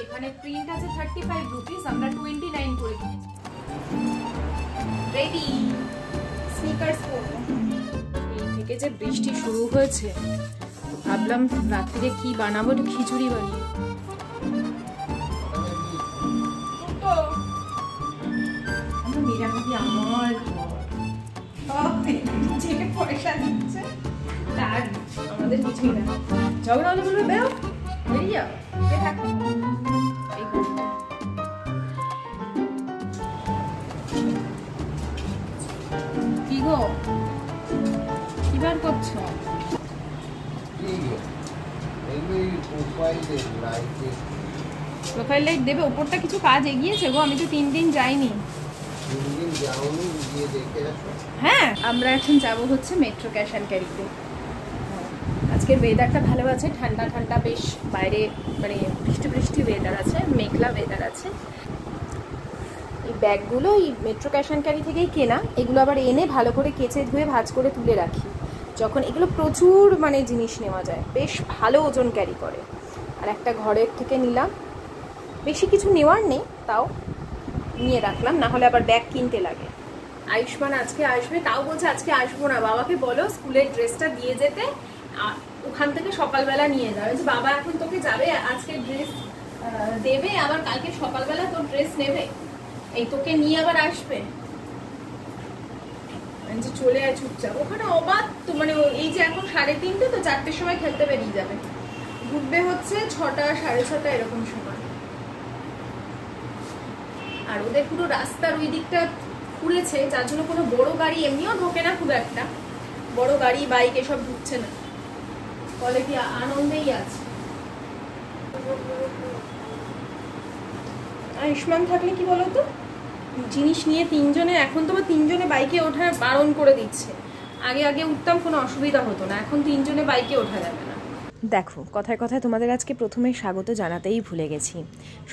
এখানে প্রিন্ট আছে 35 রুপিস, আমরা 29 করে কিনেছি। রেডি, স্নিকার্স পরবো। এই থেকে যে বৃষ্টি শুরু হয়েছে, ভাবলাম রাত্রিরে কি বানাবো, একটু খিচুড়ি বানিয়ে। আমার পয়সা দিচ্ছে তার আমাদের কিছুই না। ঝগড়া হলে বলবে বেরো, বেরিয়ে যাও, কি গো কি বার করছো? প্রোফাইল লাইট দেবে, ওপরটা কিছু কাজ এগিয়েছে গো, আমি তো 3 দিন যাইনি। হ্যাঁ, আমরা এখন যাব হচ্ছে মেট্রো ক্যাশ অ্যান্ড ক্যারিতে। আজকের ওয়েদারটা ভালো আছে, ঠান্ডা ঠান্ডা, বেশ বাইরে মানে বৃষ্টি বৃষ্টি ওয়েদার আছে, মেঘলা ওয়েদার আছে। এই ব্যাগগুলো এই মেট্রো ক্যাশ অ্যান্ড ক্যারি থেকেই কেনা, এগুলো আবার এনে ভালো করে কেচে ধুয়ে ভাঁজ করে তুলে রাখি। যখন এগুলো প্রচুর মানে জিনিস নেওয়া যায়, বেশ ভালো ওজন ক্যারি করে। আর একটা ঘরের থেকে নিলাম, বেশি কিছু নেওয়ার নেই, তাও নিয়ে রাখলাম, না হলে আবার ব্যাগ কিনতে লাগে। আয়ুষ্মান আজকে আসবে, তাও বলছে আজকে আসবো না, বাবাকে বলো স্কুলের ড্রেসটা দিয়ে যেতে, ওখান থেকে সকালবেলা নিয়ে যাবে। যে বাবা এখন তোকে যাবে আজকে ড্রেস দেবে, আবার কালকে সকালবেলা তোর ড্রেস নেবে, এই তোকে নিয়ে আবার আসবে। যে চলে আয় চুপচাপ, ওখানে অবাধ তো, মানে এই যে এখন 3:30 তো 4টের সময় খেলতে বেরিয়ে যাবে, ঘুরবে হচ্ছে 6টা 6:30 এরকম সময়। আর ওদের পুরো রাস্তার ওই দিকটা খুঁড়েছে, যার জন্য কোনো বড় গাড়ি এমনিও ঢোকে না, খুব একটা বড় গাড়ি বাইক এসব ঢুকছে না, ফলে কি আনন্দেই আছে। আয়ুষ্মান থাকলে কি বলতো, জিনিস নিয়ে 3 জনে, এখন তো 3 জনে বাইকে ওঠা বারণ করে দিচ্ছে। আগে আগে উঠতাম, কোনো অসুবিধা হতো না, এখন 3 জনে বাইকে ওঠা যাবে না। দেখো, কথায় কথায় তোমাদের আজকে প্রথমে স্বাগত জানাতেই ভুলে গেছি।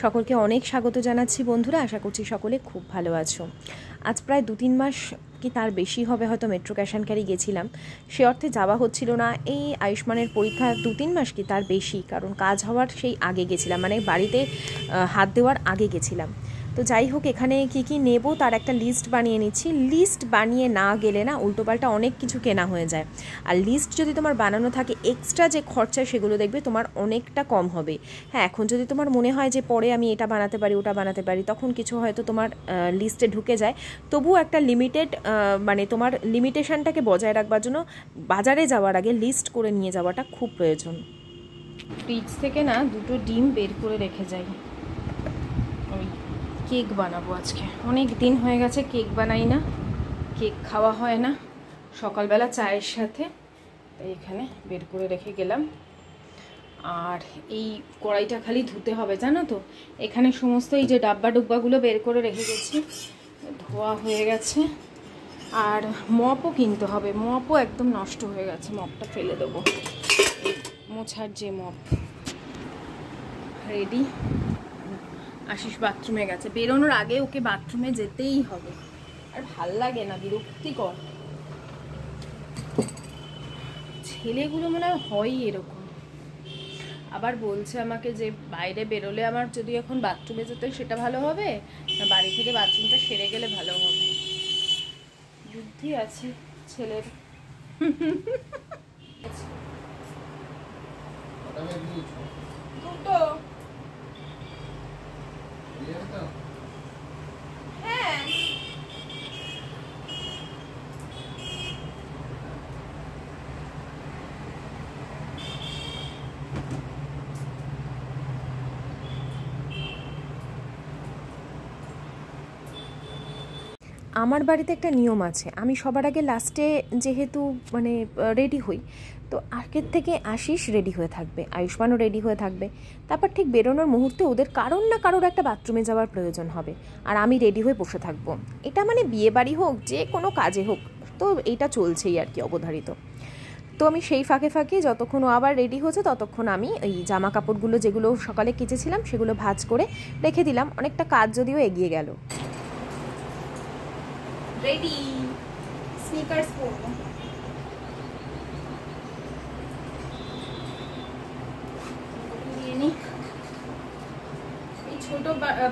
সকলকে অনেক স্বাগত জানাচ্ছি বন্ধুরা, আশা করছি সকলে খুব ভালো আছো। আজ প্রায় 2-3 মাস কি তার বেশি হবে হয়তো মেট্রো ক্যাশ অ্যান্ড ক্যারি গেছিলাম, সে অর্থে যাওয়া হচ্ছিল না। এই আয়ুষ্মানের পরীক্ষা 2-3 মাস কি তার বেশি, কারণ কাজ হওয়ার সেই আগে গেছিলাম, মানে বাড়িতে হাত দেওয়ার আগে গেছিলাম। তো যাই হোক, এখানে কি কি নেব তার একটা লিস্ট বানিয়ে নিচ্ছি। লিস্ট বানিয়ে না গেলে না উল্টোপাল্টা অনেক কিছু কেনা হয়ে যায়, আর লিস্ট যদি তোমার বানানো থাকে, এক্সট্রা যে খরচা সেগুলো দেখবে তোমার অনেকটা কম হবে। হ্যাঁ, এখন যদি তোমার মনে হয় যে পরে আমি এটা বানাতে পারি ওটা বানাতে পারি, তখন কিছু হয়তো তোমার লিস্টে ঢুকে যায়, তবুও একটা লিমিটেড মানে তোমার লিমিটেশনটাকে বজায় রাখবার জন্য বাজারে যাওয়ার আগে লিস্ট করে নিয়ে যাওয়াটা খুব প্রয়োজন। ফ্রিজ থেকে না 2টো ডিম বের করে রেখে যাই, ওই কেক বানাবো আজকে। অনেক দিন হয়ে গেছে কেক বানাই না, কেক খাওয়া হয় না সকালবেলা চায়ের সাথে, তাই এখানে বের করে রেখে গেলাম। আর এই কড়াইটা খালি ধুতে হবে, জানো তো, এখানে সমস্ত এই যে ডাব্বা ডুব্বাগুলো বের করে রেখে গেছি, ধোয়া হয়ে গেছে। আর মপও কিনতে হবে, মপও একদম নষ্ট হয়ে গেছে, মপটা ফেলে দেবো। মোছার যে মপ রেডি। আশিস বাথরুমে গেছে, বেরোনোর আগে ওকে বাথরুমে যেতেই হবে, আর ভাল লাগে না, বিরক্তিকর। ছেলেগুলো মনে হয় এরকম। আবার বলছে আমাকে যে বাইরে বেরোলে আমার যদি এখন বাথরুমে যেতে সেটা ভালো হবে না বাড়ি থেকে বাথরুমটা সেরে গেলে ভালো হবে। বুদ্ধি আছে ছেলের। দুটো হ্যাঁ, আমার বাড়িতে একটা নিয়ম আছে, আমি সবার আগে লাস্টে যেহেতু মানে রেডি হই, তো আগের থেকে আশিস রেডি হয়ে থাকবে, আয়ুষ্মানও রেডি হয়ে থাকবে, তারপর ঠিক বেরোনোর মুহূর্তে ওদের কারোর না কারোর একটা বাথরুমে যাওয়ার প্রয়োজন হবে, আর আমি রেডি হয়ে বসে থাকবো। এটা মানে বিয়ে বাড়ি হোক, যে কোনো কাজে হোক, তো এইটা চলছেই আর কি অবধারিত। তো আমি সেই ফাঁকে ফাঁকে যতক্ষণ ও আবার রেডি হচ্ছে ততক্ষণ আমি এই জামা কাপড়গুলো যেগুলো সকালে কেচেছিলাম সেগুলো ভাঁজ করে রেখে দিলাম, অনেকটা কাজ যদিও এগিয়ে গেল। রেডি, স্নিকার্স পরবো। ছোট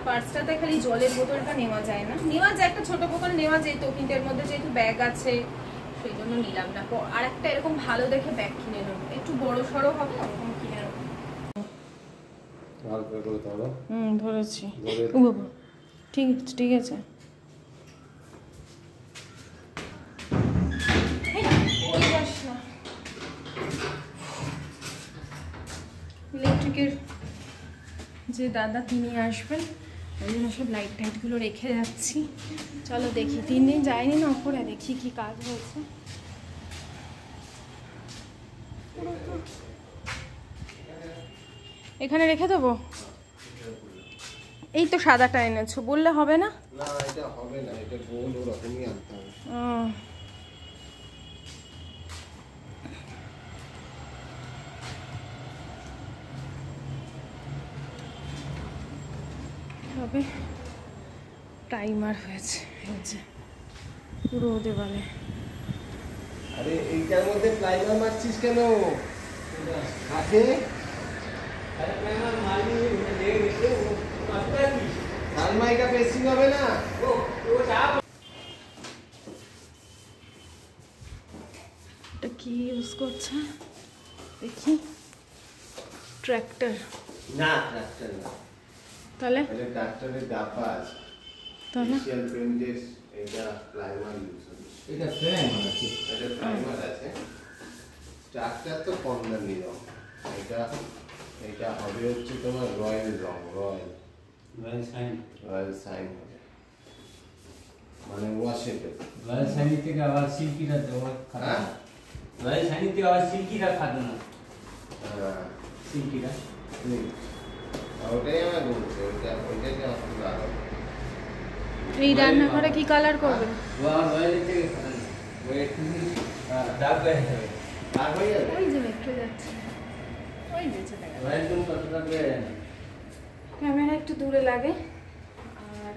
পার্সটাতে খালি জলের বোতলটা নেওয়া যায় না, নেওয়া যায় একটা ছোট বোতল নেওয়া যেত, কিন্তু এর মধ্যে যেহেতু ব্যাগ আছে সেই জন্য নিলাম না। আর একটা এরকম ভালো দেখে ব্যাগ কিনে নেবো, একটু বড় সড়ো হবে ওরকম কিনে নেবো। ধরেছি। ঠিক আছে ঠিক আছে। ইলেকট্রিকের যে দাদা তিনি আসবেন, ওই জন্য সব লাইট টাইটগুলো রেখে যাচ্ছি। চলো দেখি, 3 দিন যায়নি না ওপরে, দেখি কি কাজ হয়েছে। এখানে রেখে দেবো? এই তো সাদাটা এনেছো, বললে হবে না? না এটা হবে না, এটা গোল ওরকমই আনতে হবে। তবে টাইমার হয়েছে, এই যে পুরো দেওয়ালে। আরে এইটার মধ্যে প্লাইমার মারছিস কেন? কাঠে সালমাইকা পেসিং হবে না? এটা কি ইউজ করছে দেখি। ট্র্যাক্টর? না ট্র্যাক্টর না। তাহলে এটা ট্র্যাক্টরের ডাব্বা আছে। তাহলে এশিয়ান পেইন্টের এটা প্লাইমার ইউজ হবে। এটা প্লাইমার আছে, এটা প্লাইমার আছে। ট্র্যাক্টর তো কম দামি রং। এটা হবে হচ্ছে তোমার রয়্যাল রং, রয়্যাল সাইন হবে, মানে ওয়াশেবল। রয়্যাল সাইন থেকে আবার সিল্কিটা দেওয়া খারাপ। হ্যাঁ রয়্যাল সাইন থেকে আবার সিল্কিটা খারাপ না। সিল্কিটা ওটাই আমার বলছে, ওইটাকে অসুবিধা হবে। এই রান্নাঘরে কি কালার করবেন? রয়্যাল থেকে খারাপ না, ওই ডাক হয়ে যাবে। আর হয়ে যাবে। ওই যে মেট্রো যাচ্ছে, ওই যে চলে গেল। রয়্যাল কোন কতটা হয়ে যায় না। ক্যামেরা একটু দূরে লাগে, আর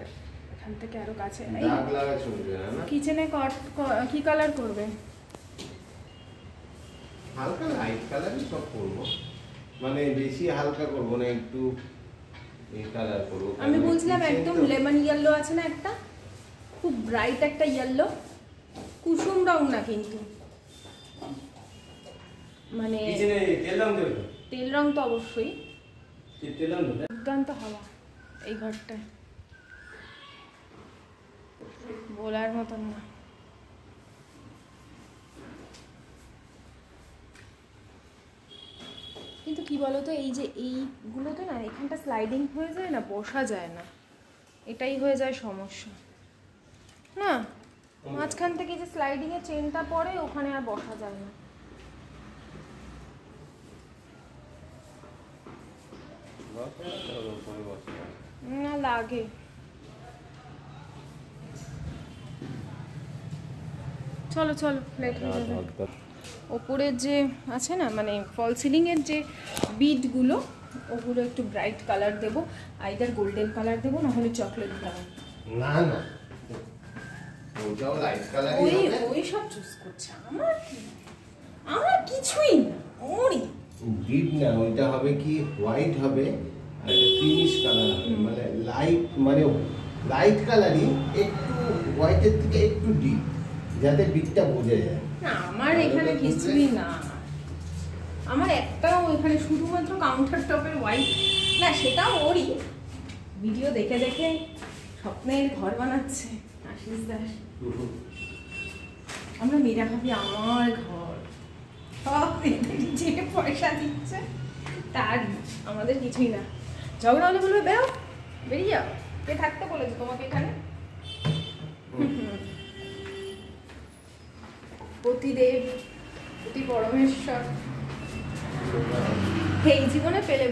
এখান থেকে আরো কাছে। দাগ লাগা চলবে না। কিচেনে কি কালার করবে? হালকা লাইট কালারই সব করবো, মানে বেশি হালকা করবো না, একটু এই কালার করবো। আমি বলছিলাম একদম লেমন ইয়েলো আছে না একটা, খুব ব্রাইট একটা ইয়েলো, কুসুম রং না কিন্তু, মানে কিচেনে তেল রং দেবে তো? তেল রং তো অবশ্যই। তেল রং দেবে? দুর্দান্ত হাওয়া এই ঘরটায়, বলার মতন না। কিন্তু কি বলতো, এই যে এইগুলোতে না এখানটা স্লাইডিং হয়ে যায় না, বসা যায় না, এটাই হয়ে যায় সমস্যা না। মাঝখান থেকে যে স্লাইডিং এর চেনটা পড়ে ওখানে আর বসা যায় না। না লাগে। চলো চলো, লেট হয়ে যাবে। ওপরের যে আছে না, মানে ফল সিলিংয়ের যে বিটগুলো, ওগুলো একটু ব্রাইট কালার দেবো, আইদার গোল্ডেন কালার দেবো, নাহলে চকলেট কালার। না না, ওটাও লাইট কালার। ওই সব চুজ করছে, আমার কিছুই না। ওরই ডিপ না, ওইটা হবে কি হোয়াইট হবে আর এটা ফিনিশ কালার হবে, মানে লাইট কালারই একটু হোয়াইটের থেকে একটু ডিপ, যাতে ডিপটা বোঝা যায়। না আমার এখানে কিছুই না, আমার একটাও এখানে শুধুমাত্র কাউন্টার টপের হোয়াইট না, সেটাও ওরই। ভিডিও দেখে দেখে স্বপ্নের ঘর বানাচ্ছে আশিস দাস। আমরা মীরা ভাবি আমার ঘর, সব যে পয়সা দিচ্ছে তার, আমাদের কিছুই না। ঝগড়া হলে বলবে বেরো, বেরিয়ে যাও, কে থাকতে বলেছে তোমাকে এখানে? পতিদেব, পতি পরমেশ্বর, এই জীবনে পেলে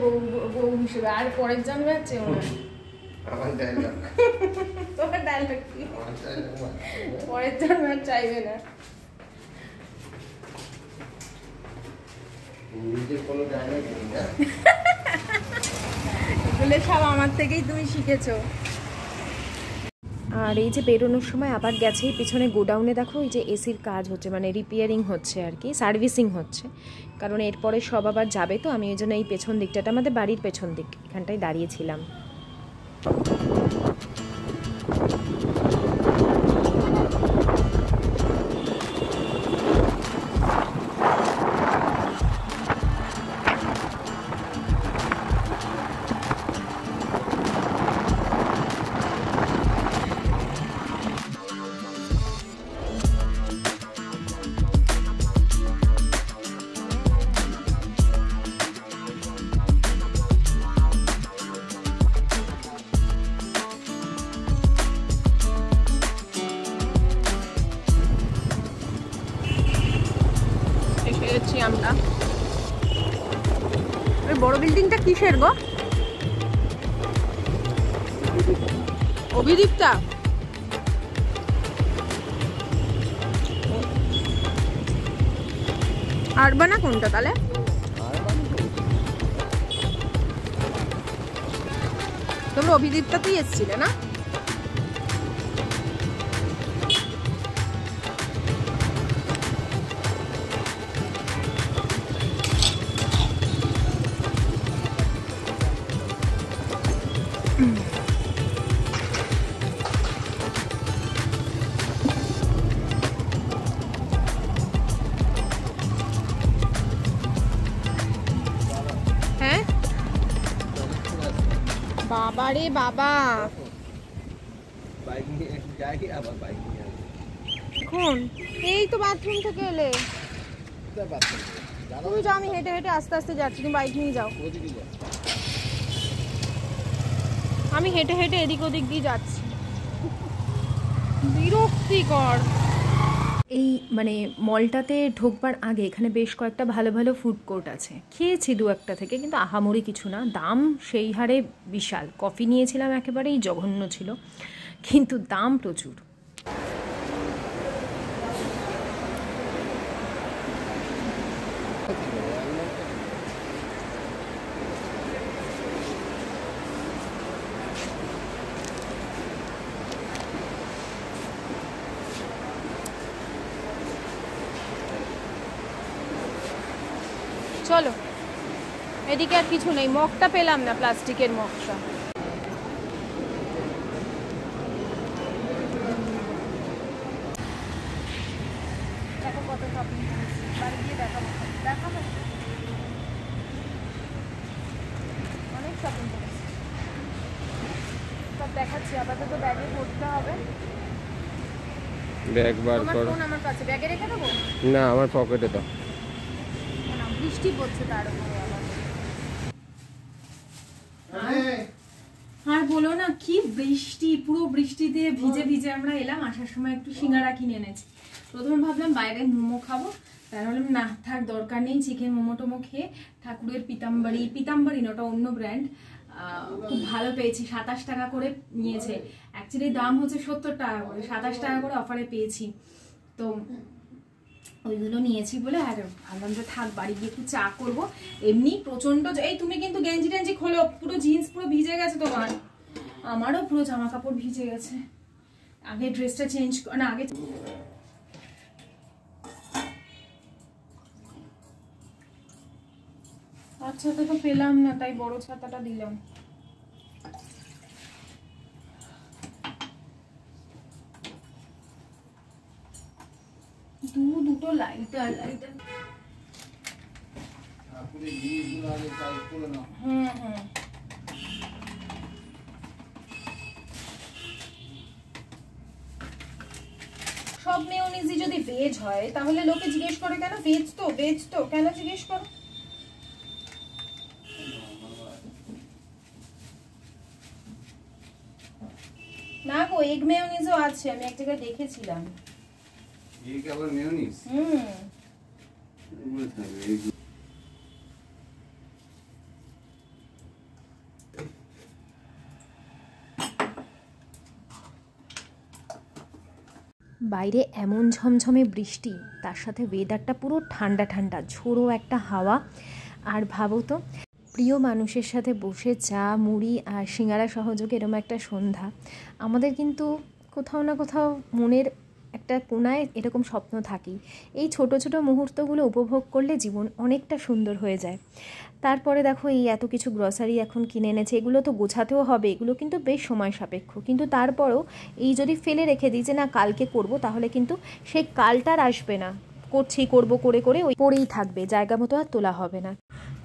বউ হিসেবে, আর পরের জন্মে আছে ওনার। আমার ডায়লগ, তোমার ডায়লগ কি? পরের জন্মে আর চাইবে না। নিজের কোনো ডায়লগ নেই না, এগুলো সব আমার থেকেই তুমি শিখেছো। আর এই যে বেরোনোর সময় আবার গেছে পিছনে গোডাউনে, দেখো এই যে এসির কাজ হচ্ছে, মানে রিপেয়ারিং হচ্ছে আর কি, সার্ভিসিং হচ্ছে, কারণ এরপরে সব আবার যাবে তো। আমি ওই জন্য এই পেছন দিকটা, আমাদের বাড়ির পেছন দিক, এখানটায় দাঁড়িয়েছিলাম। আমরা ওই বড় বিল্ডিংটা কিসের গো? অভিদীপটা? আরবানা কোনটা তাহলে? তোমরা অভিদীপটাতেই এসছিলে না? বাবা রে বাবা, এখন এই তো বাথরুম থেকে এলে। তুমি যাও, আমি হেঁটে হেঁটে আস্তে আস্তে যাচ্ছি, তুমি বাইক নিয়ে যাও। আমি হেঁটে হেঁটে এদিক ওদিক দিয়ে যাচ্ছি, বিরক্তিকর। এই মানে মলটাতে ঢোকবার আগে এখানে বেশ কয়েকটা ভালো ভালো ফুড কোর্ট আছে, খেয়েছি দু একটা থেকে, কিন্তু আহামরি কিছু না, দাম সেই হারে বিশাল। কফি নিয়েছিলাম, একেবারেই জঘন্য ছিল, কিন্তু দাম প্রচুর। চলো, এদিকে আর কিছু নেই। মগটা পেলাম না, প্লাস্টিকের মগটা। দেখো কত শপিং করেছি, বাড়ি গিয়ে দেখাবো। দেখাবো, অনেক শপিং করেছি, সব দেখাচ্ছি। আপাতত ব্যাগে ভরতে হবে। ব্যাগ বার করো। ফোন আমার কাছে, ব্যাগে রেখে দেবো? না, আমার পকেটে দাও। বৃষ্টি পড়ছে তার উপরে আবার। আর বলো না, কি বৃষ্টি, পুরো বৃষ্টিতে ভিজে ভিজে আমরা এলাম। আসার সময় একটু সিঙ্গারা কিনে এনেছি। প্রথমে ভাবলাম বাইরে মোমো খাবো, তার বললাম না, থাক, দরকার নেই। চিকেন মোমো টোমো খেয়ে ঠাকুরের পিতাম্বরী না, ওটা অন্য ব্র্যান্ড, খুব ভালো পেয়েছি। 27 টাকা করে নিয়েছে, অ্যাকচুয়ালি দাম হচ্ছে 70 টাকা করে, 27 টাকা করে অফারে পেয়েছি, তো ওইগুলো নিয়েছি বলে। আর ভাবলাম যে থাক, বাড়ি গিয়ে একটু চা করবো। এমনি প্রচন্ড। এই তুমি কিন্তু গেঞ্জি টেঞ্জি খোলো, পুরো জিন্স পুরো ভিজে গেছে তোমার, আমারও পুরো জামা কাপড় ভিজে গেছে। আগে ড্রেসটা চেঞ্জ না, আগে আচ্ছা, তো পেলাম না, তাই বড় ছাতাটা দিলাম। দুটো লাইটার সব মেয়োনিজই যদি ভেজ হয় তাহলে লোকে জিজ্ঞেস করে কেন ভেজ তো কেন জিজ্ঞেস করো? না গো, এগ মেয়োনিজও আছে, আমি এক জায়গায় দেখেছিলাম। এগ আবার মেয়োনিজ? বাইরে এমন ঝমঝমে বৃষ্টি, তার সাথে ওয়েদারটা পুরো ঠান্ডা ঠান্ডা, ঝোড়ো একটা হাওয়া। আর ভাবো তো, প্রিয় মানুষের সাথে বসে চা মুড়ি আর সিঙ্গারা সহযোগে এরম একটা সন্ধ্যা আমাদের কিন্তু কোথাও না কোথাও মনের একটা কোনায় এরকম স্বপ্ন থাকেই। এই ছোট ছোট মুহূর্তগুলো উপভোগ করলে জীবন অনেকটা সুন্দর হয়ে যায়। তারপরে দেখো এই এত কিছু গ্রসারি এখন কিনে এনেছে, এগুলো তো গোছাতেও হবে, এগুলো কিন্তু বেশ সময় সাপেক্ষ। কিন্তু তারপরেও এই যদি ফেলে রেখে দিই যে না কালকে করব, তাহলে কিন্তু সেই কালটার আসবে না, করব করে করে ওই পড়েই থাকবে, জায়গা মতো আর তোলা হবে না।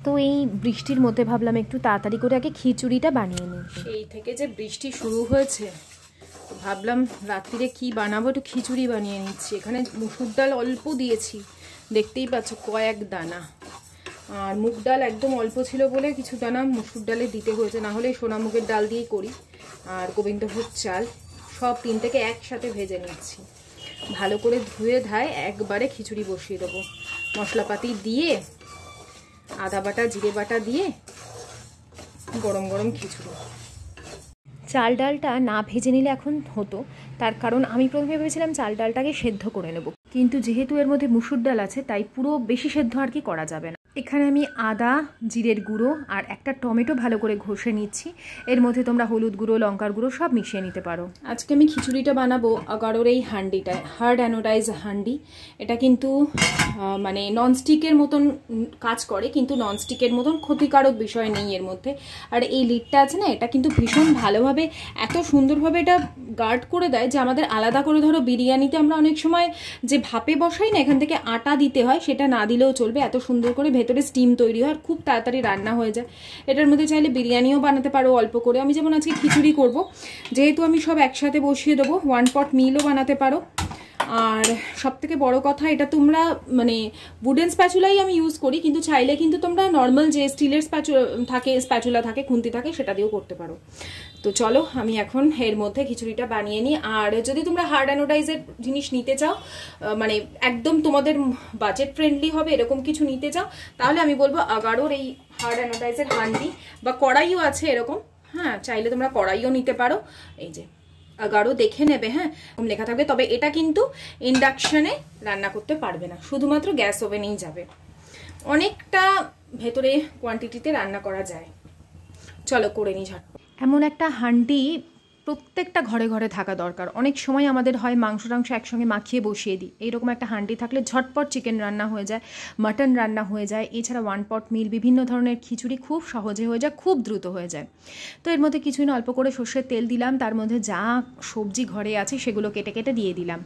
তো এই বৃষ্টির মধ্যে ভাবলাম একটু তাড়াতাড়ি করে আগে খিচুড়িটা বানিয়ে নিই। সেই থেকে যে বৃষ্টি শুরু হয়েছে, ভাবলাম রাত্রিরে কি বানাবো, একটু খিচুড়ি বানিয়ে নিচ্ছি। এখানে মুসুর ডাল অল্প দিয়েছি, দেখতেই পাচ্ছ কয়েক দানা, আর মুগ ডাল একদম অল্প ছিল বলে কিছু দানা মুসুর ডালে দিতে হয়েছে, না হলে সোনা মুগের ডাল দিয়েই করি। আর গোবিন্দভোগ চাল, সব তিনটাকে একসাথে ভেজে নিচ্ছি। ভালো করে ধুয়ে ধায় একবারে খিচুড়ি বসিয়ে দেবো, মশলাপাতি দিয়ে আদা বাটা জিরে বাটা দিয়ে গরম গরম খিচুড়ি। চাল ডালটা না ভেজে নিলে এখন হতো, তার কারণ আমি প্রথমে ভেবেছিলাম চাল ডালটাকে সেদ্ধ করে নেব, কিন্তু যেহেতু এর মধ্যে মুসুর ডাল আছে তাই পুরো বেশি সেদ্ধ আর কি করা যাবে না। এখানে আমি আদা জিরের গুঁড়ো আর একটা টমেটো ভালো করে ঘষে নিচ্ছি। এর মধ্যে তোমরা হলুদ গুঁড়ো লঙ্কার গুঁড়ো সব মিশিয়ে নিতে পারো। আজকে আমি খিচুড়িটা বানাবো আগারোর এই হান্ডিটায়, হার্ড অ্যানোডাইজ হান্ডি। এটা কিন্তু মানে ননস্টিকের মতন কাজ করে, কিন্তু ননস্টিকের মতন ক্ষতিকারক বিষয় নেই এর মধ্যে। আর এই লিডটা আছে না, এটা কিন্তু ভীষণ ভালোভাবে এত সুন্দরভাবে এটা গার্ড করে দেয় যে আমাদের আলাদা করে ধরো বিরিয়ানিতে আমরা অনেক সময় যে ভাপে বসাই না, এখান থেকে আটা দিতে হয়, সেটা না দিলেও চলবে। এত সুন্দর করে ভেতরে স্টিম তৈরি হয় আর খুব তাড়াতাড়ি রান্না হয়ে যায়। এটার মধ্যে চাইলে বিরিয়ানিও বানাতে পারো অল্প করে। আমি যেমন আজকে খিচুড়ি করব, যেহেতু আমি সব একসাথে বসিয়ে দেবো, 1 পট মিলও বানাতে পারো। আর সব থেকে বড় কথা, এটা তোমরা মানে উডেন স্প্যাচুলাই আমি ইউজ করি, কিন্তু চাইলে কিন্তু তোমরা নর্মাল যে স্টিলের স্প্যাচুলা থাকে খুন্তি থাকে সেটা দিয়েও করতে পারো। তো চলো আমি এখন এর মধ্যে খিচুড়িটা বানিয়ে নিই। আর যদি তোমরা হার্ড অ্যানোডাইজের জিনিস নিতে চাও, মানে একদম তোমাদের বাজেট ফ্রেন্ডলি হবে এরকম কিছু নিতে চাও, তাহলে আমি বলবো আগারোর এই হার্ড অ্যানোডাইজের হান্ডি বা কড়াইও আছে এরকম। হ্যাঁ, চাইলে তোমরা কড়াইও নিতে পারো। এই যে আগারো দেখে নেবে, হ্যাঁ লেখা থাকবে। তবে এটা কিন্তু ইন্ডাকশনে রান্না করতে পারবে না, শুধুমাত্র গ্যাস ওভেনেই যাবে। অনেকটা ভেতরে কোয়ান্টিটিতে রান্না করা যায়। চলো করে নিই ঝটপট। এমন একটা হান্ডি প্রত্যেকটা ঘরে ঘরে থাকা দরকার। অনেক সময় আমাদের হয় মাংস একসঙ্গে মাখিয়ে বসিয়ে দিই, এইরকম একটা হান্ডি থাকলে ঝটপট চিকেন রান্না হয়ে যায়, মাটন রান্না হয়ে যায়। এছাড়া 1 পট মিল, বিভিন্ন ধরনের খিচুড়ি খুব সহজে হয়ে যায়, খুব দ্রুত হয়ে যায়। তো এর মধ্যে কিছুই না, অল্প করে সর্ষের তেল দিলাম, তার মধ্যে যা সবজি ঘরে আছে সেগুলো কেটে কেটে দিয়ে দিলাম।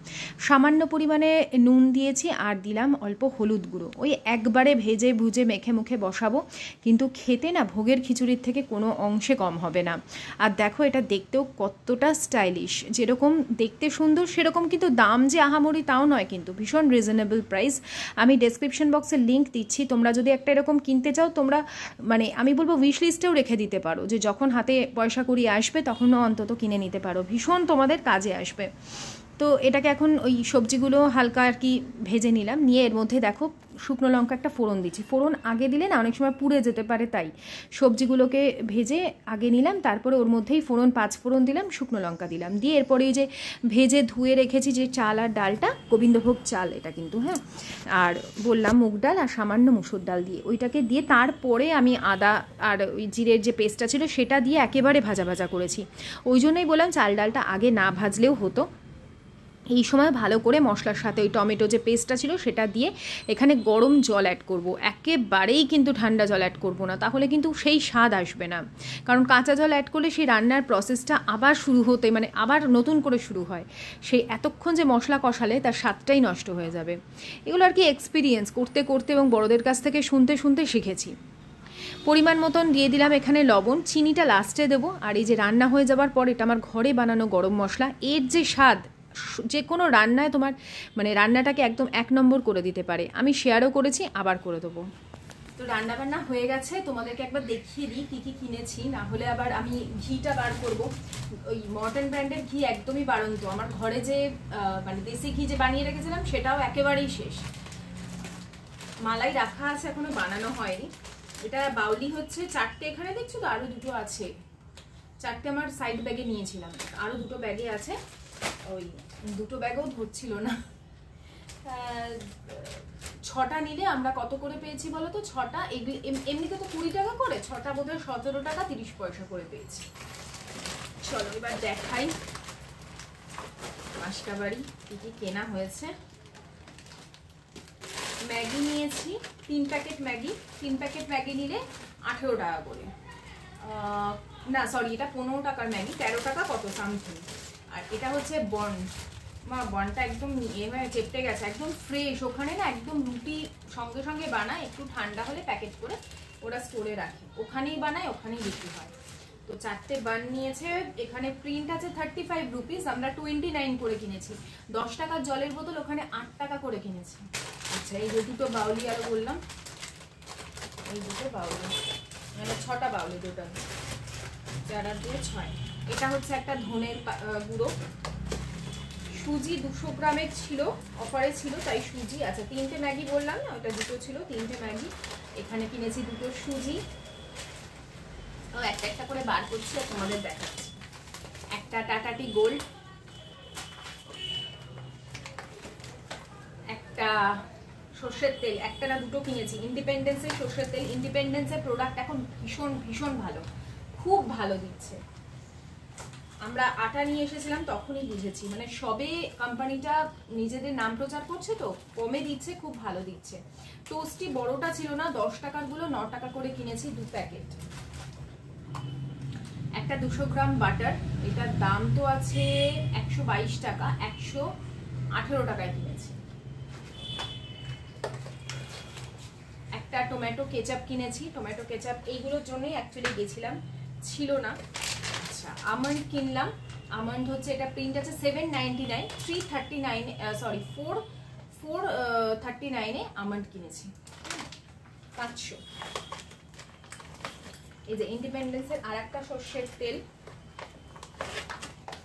সামান্য পরিমাণে নুন দিয়েছি আর দিলাম অল্প হলুদ গুঁড়ো। ওই একবারে ভেজে ভুজে মেখে মুখে বসাবো, কিন্তু খেতে না ভোগের খিচুড়ির থেকে কোনো অংশে কম হবে না। আর দেখো এটা দেখতেও কতটা স্টাইলিশ, যেরকম দেখতে সুন্দর সেরকম কিন্তু দাম যে আহামরি তাও নয়, কিন্তু ভীষণ রিজনেবল প্রাইস। আমি ডেসক্রিপশন বক্সে লিঙ্ক দিচ্ছি, তোমরা যদি একটা এরকম কিনতে চাও, তোমরা মানে আমি বলবো উইশ লিস্টেও রেখে দিতে পারো, যে যখন হাতে পয়সা কড়ি আসবে তখনও অন্তত কিনে নিতে পারো, ভীষণ তোমাদের কাজে আসবে। তো এটাকে এখন ওই সবজিগুলো হালকা আর কি ভেজে নিলাম, নিয়ে এর মধ্যে দেখো শুকনো লঙ্কা একটা ফোড়ন দিচ্ছি। ফোড়ন আগে দিলে না অনেক সময় পুড়ে যেতে পারে, তাই সবজিগুলোকে ভেজে আগে নিলাম, তারপরে ওর মধ্যেই 5 ফোড়ন দিলাম, শুকনো লঙ্কা দিলাম, দিয়ে এরপরে ওই যে ভেজে ধুয়ে রেখেছি যে চাল আর ডালটা, গোবিন্দভোগ চাল এটা কিন্তু, হ্যাঁ, আর বললাম মুগ ডাল আর সামান্য মুসুর ডাল দিয়ে ওইটাকে দিয়ে তারপরে আমি আদা আর ওই জিরের যে পেস্টটা ছিল সেটা দিয়ে একেবারে ভাজা ভাজা করেছি। ওই জন্যই বললাম চাল ডালটা আগে না ভাজলেও হতো। এই সময় ভালো করে মশলার সাথে ওই টমেটো যে পেস্টটা ছিল সেটা দিয়ে এখানে গরম জল অ্যাড করব, একেবারেই কিন্তু ঠান্ডা জল অ্যাড করব না, তাহলে কিন্তু সেই স্বাদ আসবে না। কারণ কাঁচা জল অ্যাড করলে সেই রান্নার প্রসেসটা আবার শুরু হতে মানে আবার নতুন করে শুরু হয়, সেই এতক্ষণ যে মশলা কষালে তার স্বাদটাই নষ্ট হয়ে যাবে। এগুলো আর কি এক্সপিরিয়েন্স করতে করতে এবং বড়দের কাছ থেকে শুনতে শুনতে শিখেছি। পরিমাণ মতন দিয়ে দিলাম এখানে লবণ, চিনিটা লাস্টে দেবো। আর এই যে রান্না হয়ে যাবার পর এটা আমার ঘরে বানানো গরম মশলা, এর যে স্বাদ যে কোনো রান্নায় তোমার মানে রান্নাটাকে একদম 1 নম্বর করে দিতে পারে। আমি শেয়ারও করেছি, আবার করে দেবো। তো রান্না বান্না হয়ে গেছে, তোমাদেরকে একবার দেখিয়ে দিই কী কী কিনেছি, না হলে আবার আমি ঘিটা বার করব। ওই মর্টন ব্র্যান্ডের ঘি একদমই বাড়ন্ত, আমার ঘরে যে মানে দেশি ঘি যে বানিয়ে রেখেছিলাম সেটাও একেবারেই শেষ। মালাই রাখা আছে, এখনো বানানো হয়নি। এটা বাউলি হচ্ছে 4টে, এখানে দেখছো তো আরও 2টো আছে, 4টে আমার সাইড ব্যাগে নিয়েছিলাম, আরও 2টো ব্যাগে আছে। ওই 2টো ব্যাগও ধরছিল না। 6টা নিলে আমরা কত করে পেয়েছি বলো তো? 6টা এমনিতে তো 20 টাকা করে, 6টা বোধহয় 17 টাকা 30 পয়সা করে পেয়েছি। চলো এবার দেখাই মাসকাবাড়ি কী কী কেনা হয়েছে। ম্যাগি নিয়েছি 3 প্যাকেট ম্যাগি। 3 প্যাকেট ম্যাগি নিলে 18 টাকা করে, না সরি এটা 15 টাকার ম্যাগি, 13 টাকা কত সামথিং। আর এটা হচ্ছে বন্ড, বনটা একদম চেপটে গেছে, একদম ফ্রেশ। ওখানে না একদম রুটি সঙ্গে সঙ্গে বানায়, একটু ঠান্ডা হলে প্যাকেট করে ওরা স্টোরে রাখে, ওখানেই বানায়, ওখানেই বিক্রি হয়। তো 4টে বান নিয়েছে। এখানে প্রিন্ট আছে 35 রুপিস, আমরা 29 করে কিনেছি। 10 টাকার জলের বোতল ওখানে 8 টাকা করে কিনেছি। আচ্ছা এই যে দুটো বাউলি আরো বললাম, এই দুটো বাউলি মানে 6টা বাউলি টোটাল, 4 আর 2 6। এটা হচ্ছে একটা ধনের গুঁড়ো। সুজি 200 গ্রামের ছিল, অফারে ছিল তাই সুজি। আচ্ছা 3টে ম্যাগি বললাম না, ওটা দুটো ছিল, 3টে ম্যাগি। এখানে কিনেছি 2টো সুজি। একটা একটা করে বার করছি আর তোমাদের দেখাচ্ছি। একটা টাটা টি গোল্ড, একটা সর্ষের তেল, একটা না দুটো কিনেছি। ইন্ডিপেন্ডেন্সের সর্ষের তেল, ইন্ডিপেন্ডেন্সের প্রোডাক্ট এখন ভীষণ ভীষণ ভালো, খুব ভালো দিচ্ছে। আমরা আটা নিয়ে এসেছিলাম তখনই বুঝেছি, মানে সবে কোম্পানিটা নিজেদের নাম প্রচার করছে, তো কমে দিচ্ছে, খুব ভালো দিচ্ছে। টোস্টি বড়টা ছিল না, 10 টাকার গুলো 9 টাকা করে কিনেছি 2 প্যাকেট। একটা 200 গ্রাম বাটার, এটার দাম তো আছে 122 টাকা, 118 টাকায় কিনেছি। একটা টমেটো কেচাপ কিনেছি, টমেটো কেচাপ এইগুলোর জন্যই অ্যাকচুয়ালি গেছিলাম, ছিল না। আচ্ছা আমন্ড কিনলাম, আমন্ড হচ্ছে এটা প্রিন্ট আছে 799, 439-এ আমন্ড কিনেছি 500। এই যে ইন্ডিপেন্ডেন্সের আর একটা সর্ষের তেল,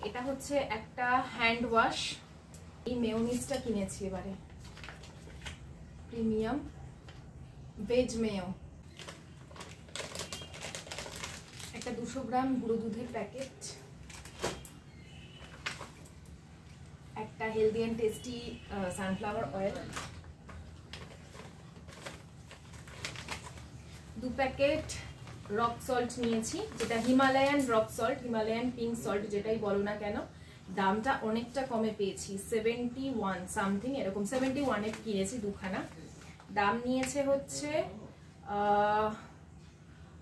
এটা হচ্ছে একটা হ্যান্ড ওয়াশ। এই মেয়োনিজটা কিনেছি এবারে, প্রিমিয়াম ভেজ মেয়ো। একটা 200 গ্রাম গুঁড়ো দুধের প্যাকেট, একটা healthy and tasty sunflower oil, 2 packet rock salt নিয়েছি, যেটা Himalayan rock salt, Himalayan pink salt যেটাই বলো না কেন। দামটা অনেকটা কমে পেয়েছি, 71 সামথিং এরকম, 71-এ কিনেছি দুখানা। দাম নিয়েছে হচ্ছে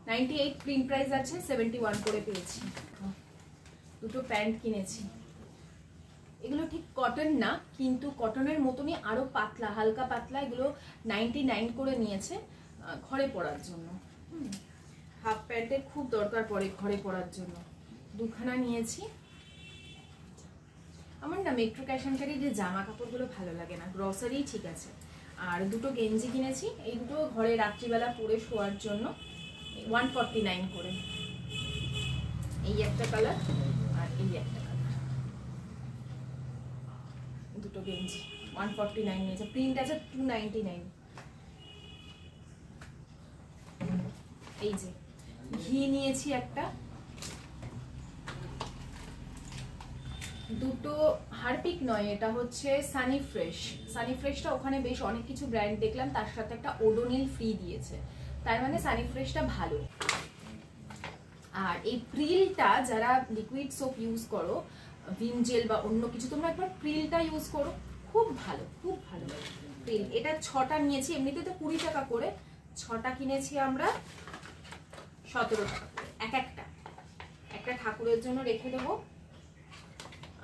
98, প্রিন্ট প্রাইস আছে 71 করে পেয়েছি। দুটো প্যান্ট কিনেছি, এগুলো ঠিক কটন না, কিন্তু কটনের মতনই আরো পাতলা, হালকা পাতলা। এগুলো 99 করে নিয়েছে ঘরে পরার জন্য। হাফ প্যান্টের খুব দরকার পড়ে ঘরে পরার জন্য, দুখানা নিয়েছি। আমার না মেট্রো ক্যাশ অ্যান্ড ক্যারি যে জামা কাপড়গুলো ভালো লাগে না, গ্রসারি ঠিক আছে। আর দুটো গেঞ্জি কিনেছি, এই দুটো ঘরে রাত্রিবেলা পরে শোয়ার জন্য, 149 করে। এই একটা কালার আর এই একটা কালার, দুটো গেঞ্জি 149 নিয়েছে, প্রিন্ট আছে 299। এই যে ঘি নিয়েছি একটা, দুটো হারপিক নয়, এটা হচ্ছে সানি ফ্রেশ। সানি ফ্রেশটা ওখানে বেশ অনেক কিছু ব্র্যান্ড দেখলাম, তার সাথে একটা ওডোনিল ফ্রি দিয়েছে, তার মানে সানি ফ্রেশটা ভালো। আর এই প্রিলটা যারা লিকুইড সোপ ইউজ করো, ভিম জেল বা অন্য কিছু, তোমরা একবার প্রিলটা ইউজ করো, খুব ভালো, খুব ভালো প্রিল। এটা 6টা নিয়েছি, এমনিতে তো 20 টাকা করে, 6টা কিনেছি আমরা 17 টাকা করে। একটা ঠাকুরের জন্য রেখে দেবো,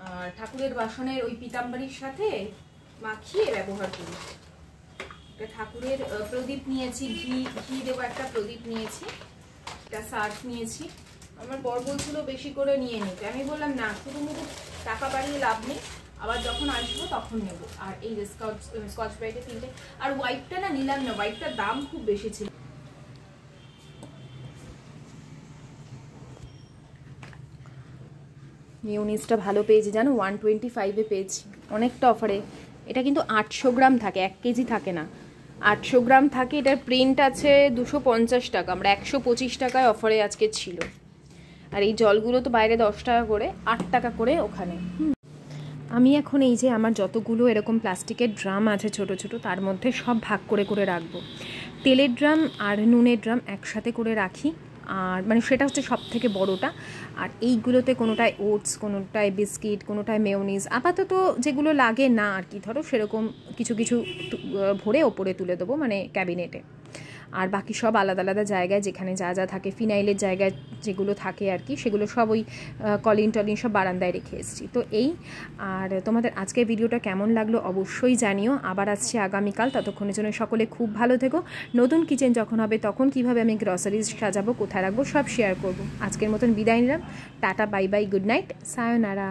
আর ঠাকুরের বাসনের ওই পিতাম্বরীর সাথে মাখিয়ে ব্যবহার করি। একটা ঠাকুরের প্রদীপ নিয়েছি, ঘি দেবো একটা প্রদীপ নিয়েছি, একটা সার্ফ নিয়েছি। আমার বর বলছিল বেশি করে নিয়ে নিতে, আমি বললাম না, শুধু টাকা বাড়িয়ে লাভ নেই, আবার যখন আসবো তখন নেবো। আর এই স্কচ ব্রাইটে 3টে, আর হোয়াইটটা না নিলাম না, হোয়াইটটার দাম খুব বেশি ছিল। মিউনিসটা ভালো পেয়েছি জানো, 125-এ পেয়েছি, অনেকটা অফারে। এটা কিন্তু 800 গ্রাম থাকে, 1 কেজি থাকে না, 800 গ্রাম থাকে। এটার প্রিন্ট আছে 250 টাকা, আমরা 125 টাকায় অফারে আজকে ছিল। আর এই জলগুলো তো বাইরে 10 টাকা করে, 8 টাকা করে ওখানে। আমি এখন এই যে আমার যতগুলো এরকম প্লাস্টিকের ড্রাম আছে ছোট ছোট, তার মধ্যে সব ভাগ করে করে রাখবো। তেলের ড্রাম আর নুনের ড্রাম একসাথে করে রাখি, আর মানে সেটা হচ্ছে সব থেকে বড়োটা। আর এইগুলোতে কোনোটায় ওটস, কোনোটায় বিস্কিট, কোনোটায় মেয়োনিজ, আপাতত যেগুলো লাগে না আর কি, ধরো সেরকম কিছু কিছু ভরে ওপরে তুলে দেবো মানে ক্যাবিনেটে। আর বাকি সব আলাদা আলাদা জায়গায় যেখানে যা যা থাকে, ফিনাইলের জায়গায় যেগুলো থাকে আর কি, সেগুলো সব ওই কলিন টলিন সব বারান্দায় রেখে এসেছি। তো এই, আর তোমাদের আজকের ভিডিওটা কেমন লাগলো অবশ্যই জানিও। আবার আসছে আগামীকাল, ততক্ষণের জন্য সকলে খুব ভালো থেকো। নতুন কিচেন যখন হবে তখন কিভাবে আমি গ্রসারিজ সাজাবো, কোথায় রাখবো, সব শেয়ার করব। আজকের মতন বিদায় নিলাম, tata, bye bye, good night, সায়োনারা।